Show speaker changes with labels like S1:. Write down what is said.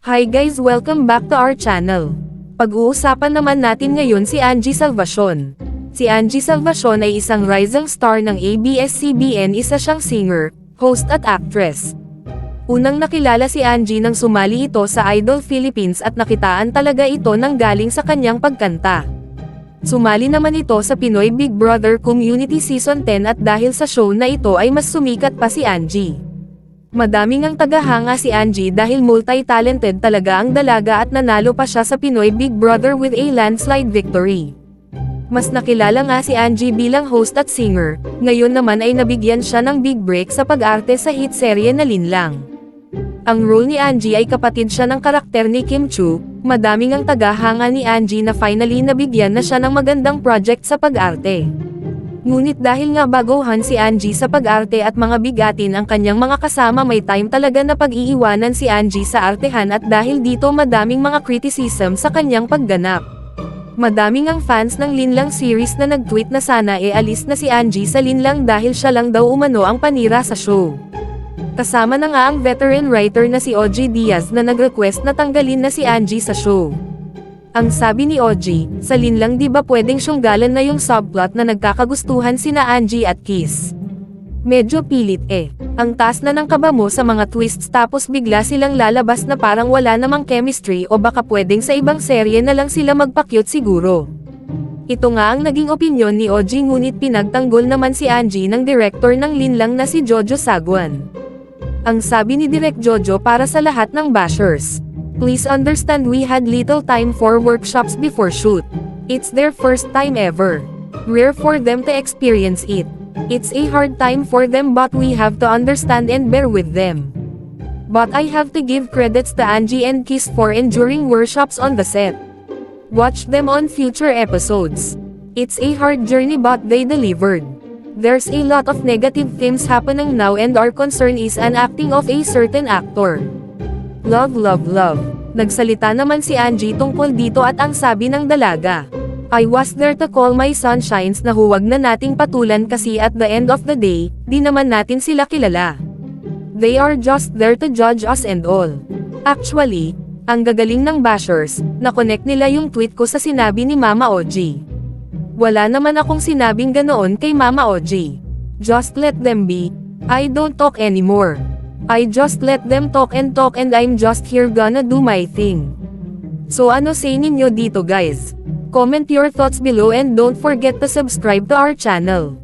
S1: Hi guys, welcome back to our channel. Pag-uusapan naman natin ngayon si Angie Salvacion. Si Angie Salvacion ay isang rising star ng ABS-CBN, isa siyang singer, host at actress. Unang nakilala si Angie nang sumali ito sa Idol Philippines at nakitaan talaga ito nang galing sa kanyang pagkanta. Sumali naman ito sa Pinoy Big Brother Community Season 10 at dahil sa show na ito ay mas sumikat pa si Angie. Madami ngang tagahanga si Angie dahil multi-talented talaga ang dalaga at nanalo pa siya sa Pinoy Big Brother with a landslide victory. Mas nakilala nga si Angie bilang host at singer, ngayon naman ay nabigyan siya ng big break sa pag-arte sa hit serye na Linlang. Ang role ni Angie ay kapatid siya ng karakter ni Kim Chu, madami ngang tagahanga ni Angie na finally nabigyan na siya ng magandang project sa pag-arte. Ngunit dahil nga baguhan si Angie sa pag-arte at mga bigatin ang kanyang mga kasama, may time talaga na pag-iiwanan si Angie sa artehan at dahil dito madaming mga criticism sa kanyang pagganap. Madaming ang fans ng Linlang series na nag-tweet na sana alis na si Angie sa Linlang dahil siya lang daw umano ang panira sa show. Kasama na nga ang veteran writer na si OG Diaz na nag-request na tanggalin na si Angie sa show. Ang sabi ni OG, sa Linlang di ba pwedeng syunggalan na yung subplot na nagkakagustuhan sina Angie at Kiss? Medyo pilit Ang taas na ng kaba mo sa mga twists tapos bigla silang lalabas na parang wala namang chemistry o baka pwedeng sa ibang serye na lang sila magpa-cute siguro. Ito nga ang naging opinyon ni OG, ngunit pinagtanggol naman si Angie ng director ng Linlang na si Jojo Saguan. Ang sabi ni Direk Jojo para sa lahat ng bashers, "Please understand we had little time for workshops before shoot. It's their first time ever. Rare for them to experience it. It's a hard time for them but we have to understand and bear with them. But I have to give credits to Angie and Kiss for enduring workshops on the set. Watch them on future episodes. It's a hard journey but they delivered. There's a lot of negative themes happening now and our concern is an acting of a certain actor. Love, love, love." Nagsalita naman si Angie tungkol dito at ang sabi ng dalaga, "I was there to call my sunshines na huwag na nating patulan kasi at the end of the day, di naman natin sila kilala. They are just there to judge us and all." Actually, ang gagaling ng bashers, na-connect nila yung tweet ko sa sinabi ni Mama OG. Wala naman akong sinabing ganoon kay Mama OG. Just let them be. I don't talk anymore. I just let them talk and I'm just here gonna do my thing. So ano say ninyo dito guys? Comment your thoughts below and don't forget to subscribe to our channel.